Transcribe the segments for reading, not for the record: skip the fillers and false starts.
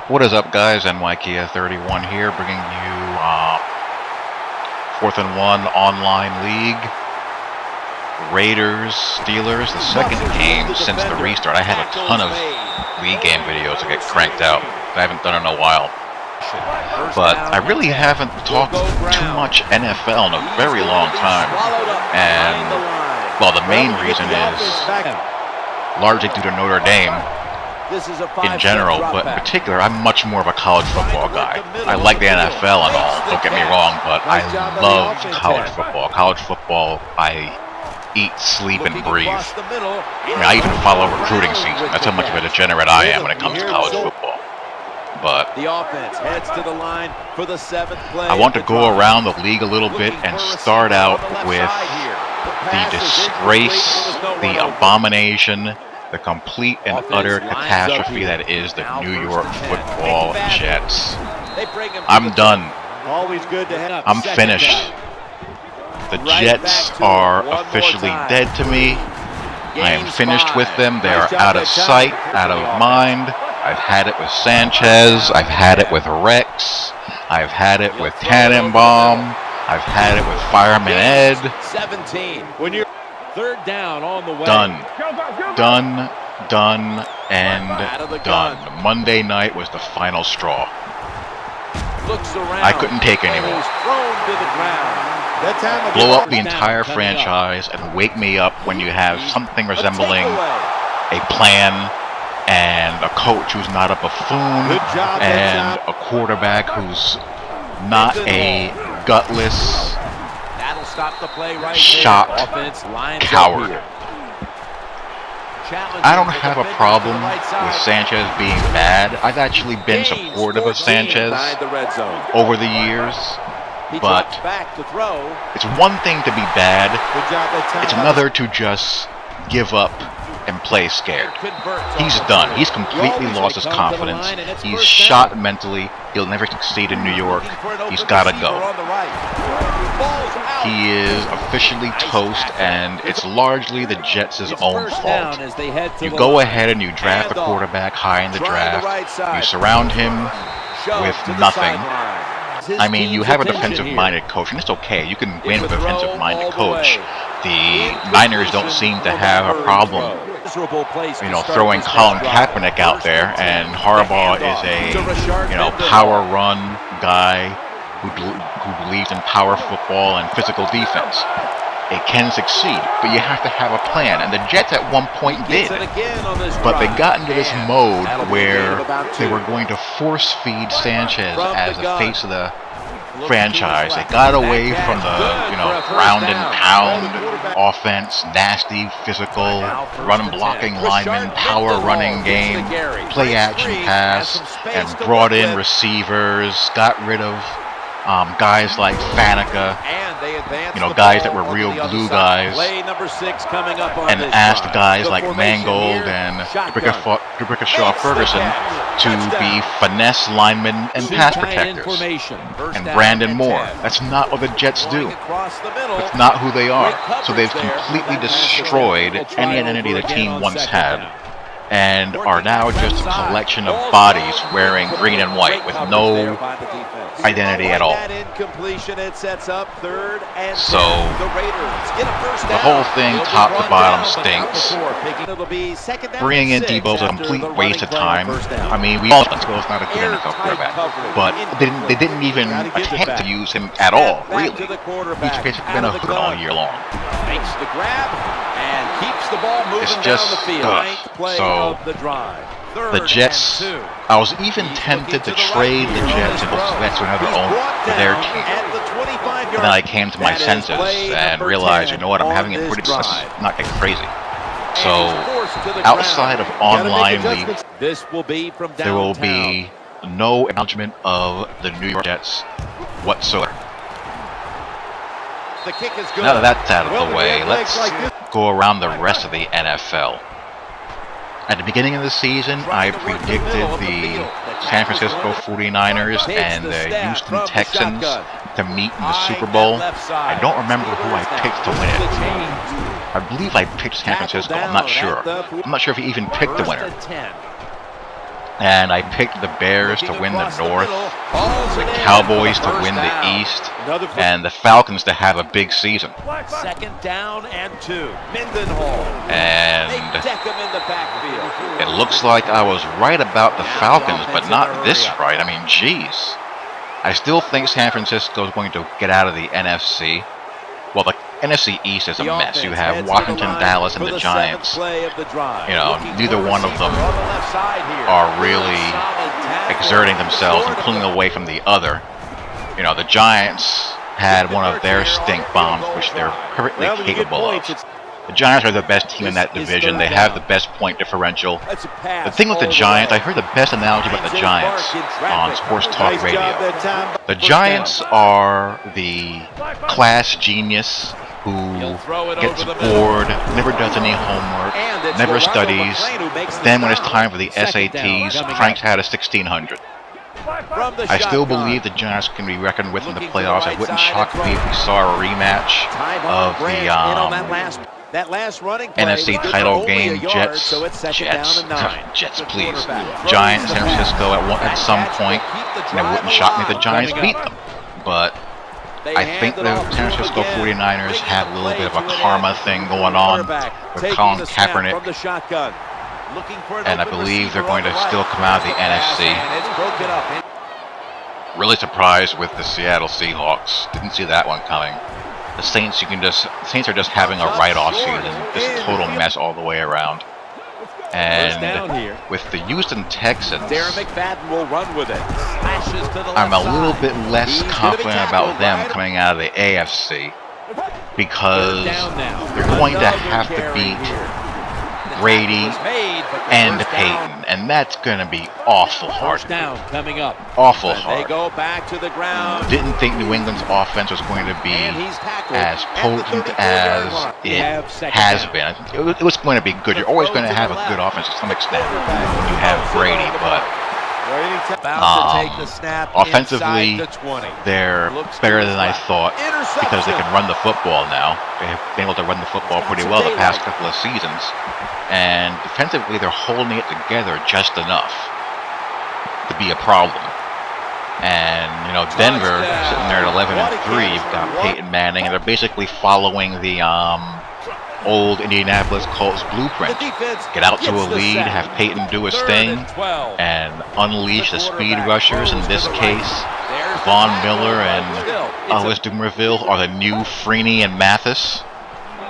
What is up, guys? NYKia31 here, bringing you 4th and 1 online league. Raiders, Steelers, the second game since the restart. I have a ton of league game videos to get cranked out. I haven't done in a while. But I really haven't talked too much NFL in a very long time. And, well, the main reason is largely due to Notre Dame in general, but in particular, I'm much more of a college football guy. I like the NFL and all, don't get me wrong, but I love college football. College football, I eat, sleep, and breathe. I mean, I even follow recruiting season. That's how much of a degenerate I am when it comes to college football. But the offense heads to the line for the 7th play. I want to go around the league a little bit and start out with the disgrace, the abomination, the complete and utter catastrophe that is the New York Football Jets. I'm done. I'm finished. The Jets are officially dead to me. I am finished with them. They are out of sight, out of mind. I've had it with Sanchez. I've had it with Rex. I've had it with Tannenbaum. I've had it with Fireman Ed. 17. When you're third down on the way. Done, and done. Monday night was the final straw. I couldn't take anymore. Blow up the entire franchise and wake me up when you have something resembling a plan and a coach who's not a buffoon and a quarterback who's not a gutless, shocked coward. I don't have a problem with Sanchez being bad. I've actually been supportive of Sanchez over the years, but it's one thing to be bad, it's another to just give up and play scared. He's done. He's completely lost his confidence. He's shot mentally. He'll never succeed in New York. He's got to go. He is officially toast, and it's largely the Jets' own fault. You go ahead and you draft a quarterback high in the draft. You surround him with nothing. I mean, you have a defensive-minded coach, and it's okay. You can win with a defensive-minded coach. The Niners don't seem to have a problem, throwing Colin Kaepernick out there, and Harbaugh is a, power run guy who believes in power football and physical defense. It can succeed, but you have to have a plan, and the Jets at one point did. But they got into this mode where they were going to force-feed Sanchez as the face of the franchise. They got away from the, ground and pound offense, nasty, physical, run-blocking linemen, power running game, play-action pass, and brought in receivers, got rid of guys like Faneca, guys that were real glue guys, and asked guys like Mangold and Brickashaw Ferguson to be finesse linemen and pass protectors, and Brandon Moore. That's not what the Jets do. That's not who they are. So they've completely destroyed any identity the team once had, and are now just a collection of bodies wearing green and white with no identity at all. So the whole thing, top to bottom, stinks. Bringing in Debo's a complete waste of time. I mean, we all know Debo's not a good NFL quarterback, but they didn't even attempt to use him at all, really. He's basically been a hood all year long. It's just so the Jets. I was even tempted to trade the Jets and go select another owner for their team. And then I came to my senses and realized, you know what, I'm having a pretty not get crazy. So outside of online league, there will be no acknowledgement of the New York Jets whatsoever. Now that that's out of the way, let's go around the rest of the NFL. At the beginning of the season, I predicted the San Francisco 49ers and the Houston Texans to meet in the Super Bowl. I don't remember who I picked to win it. I believe I picked San Francisco. I'm not sure. I'm not sure if he even picked the winner. And I picked the Bears to win the North, the Cowboys to win the East, and the Falcons to have a big season. 2nd down and 2. Mendenhall. And They deck him in the backfield. it looks like I was right about the Falcons, but not this right. I mean, geez. I still think San Francisco is going to get out of the NFC. Well, the NFC East is a mess. You have Washington, Dallas, and the Giants. You know, neither one of them are really exerting themselves and pulling away from the other. You know, the Giants had one of their stink bombs, which they're perfectly capable of. The Giants are the best team in that division. They have the best point differential. The thing with the Giants, I heard the best analogy about the Giants on Sports Talk Radio. The Giants are the class genius who gets bored, never does any homework, never studies. Then when it's time for the SATs, cranks out a 1600. I still believe the Giants can be reckoned with in the playoffs. It wouldn't shock me if we saw a rematch of the NFC title game, Jets, please. Giants, San Francisco at some point, and it wouldn't shock me if the Giants beat them. But I think the San Francisco 49ers have a little bit of a karma thing going on with Colin Kaepernick, and I believe they're going to still come out of the NFC. Really surprised with the Seattle Seahawks. Didn't see that one coming. The Saints, Saints are just having a write-off season, just a total mess all the way around. And with the Houston Texans, I'm a little bit less confident about them coming out of the AFC because they're going to have to beat Brady and Peyton, and that's going to be awful hard. Awful hard. Didn't think New England's offense was going to be as potent as it has been. It was going to be good. You're always going to have a good offense to some extent when you have Brady, but offensively, they're better than I thought because they can run the football now. They've been able to run the football pretty well the past couple of seasons. And defensively, they're holding it together just enough to be a problem. And, you know, Denver, sitting there at 11-3, you've got Peyton Manning, and they're basically following the old Indianapolis Colts blueprint. Get out to a lead, have Peyton do his thing, and unleash the speed rushers. In this case, Von Miller and Ellis Dumerville are the new Freeney and Mathis.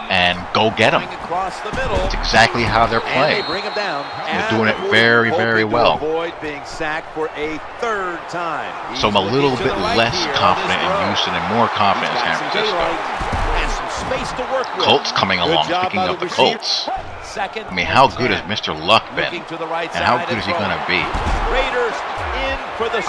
And go get them. It's exactly how they're playing. They're doing it very, very well. So I'm a little bit less confident in Houston and more confident in San Francisco. Colts coming along. Speaking of the Colts, I mean, how good has Mr. Luck been? And how good is he going to be?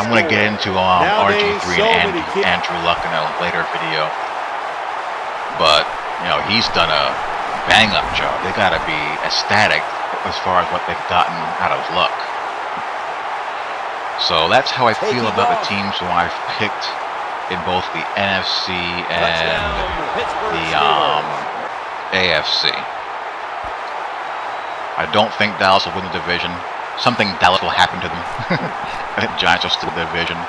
I'm going to get into RG3 and Andrew Luck in a later video. But you know, he's done a bang-up job. They got to be ecstatic as far as what they've gotten out of Luck. So that's how I feel about the teams who I've picked in both the NFC and the AFC. I don't think Dallas will win the division. Something Dallas will happen to them. I think Giants will still win the division.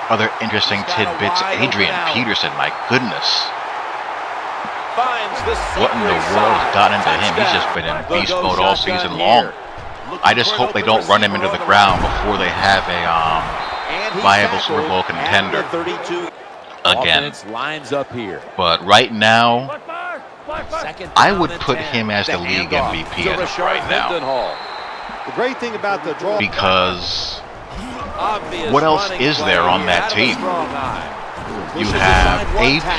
Other interesting tidbits, Adrian Peterson, my goodness. What in the world has gotten into him? He's just been in beast mode all season long. I just hope they don't run him into the ground before they have a viable Super Bowl contender again. But right now, I would put him as the league MVP as of right now. The great thing about the draw, because what else is there on that team? You have AP,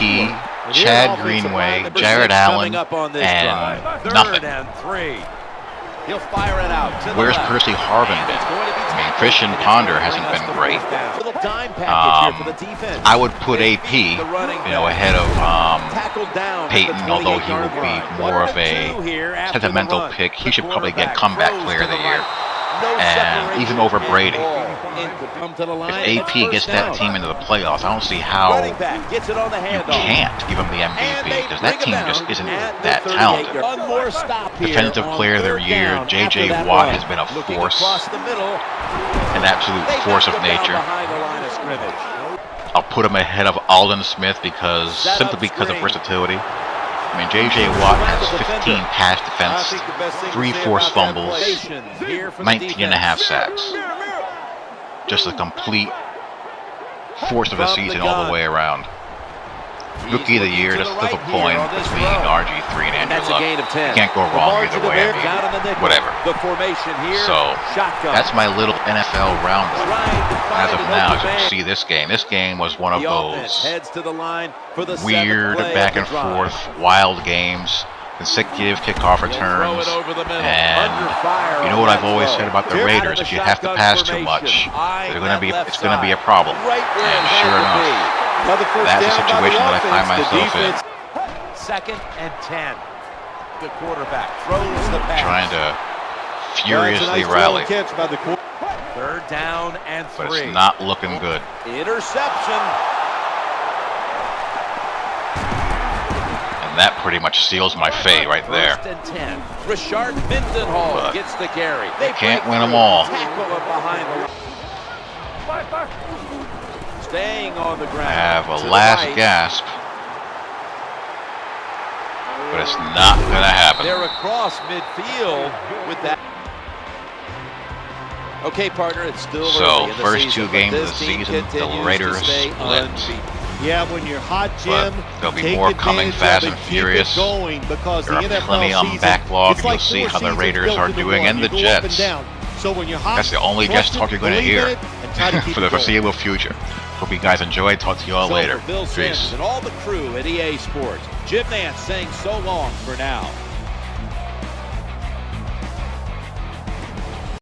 Chad Greenway, Jared Allen, and nothing. Where's Percy Harvin been? I mean, Christian Ponder hasn't been great. I would put AP, you know, ahead of Peyton, although he will be more of a sentimental pick. He should probably get comeback player of the year. and even over Brady. If AP gets that team into the playoffs, I don't see how you can't give him the MVP, because that team just isn't that talented. Defensive Player of the Year, J.J. Watt has been a force, an absolute force of nature. I'll put him ahead of Aldon Smith simply because of versatility. I mean, J.J. Watt has 15 pass defense, 3 forced fumbles, 19.5 sacks. Just a complete force of a season all the way around. Rookie of the Year, just flip a coin between RG3 and Andrew Luck. You can't go wrong either way. I mean, whatever. So, that's my little NFL roundup. As of now, as you can see, this game was one of those weird back and forth, wild games, consecutive kickoff returns, and you know what I've always said about the Raiders: if you have to pass too much, it's going to be a problem. And sure enough, that's the situation that I find myself in. 2nd and 10. The quarterback throws the pass. Trying to furiously rally. 3rd down and 3. But it's not looking good. Interception. And that pretty much seals my fate right there. 1st and 10. Rashard Mendenhall gets the carry. They can't win them all. Staying on the ground. I have a last gasp, but it's not going to happen. They're across midfield with that. Okay, partner, it's still early in the first season, 2 games of the season, the Raiders split. Yeah, when you're hot, Jim, but there'll be more coming fast and furious. There are plenty on backlog, and you'll see how the Raiders are doing, and the Jets. That's the only Jets talk you're going to hear for the foreseeable future. Hope you guys enjoyed. Talk to you all later. Peace. And all the crew at EA Sports, Jim Nance saying so long for now.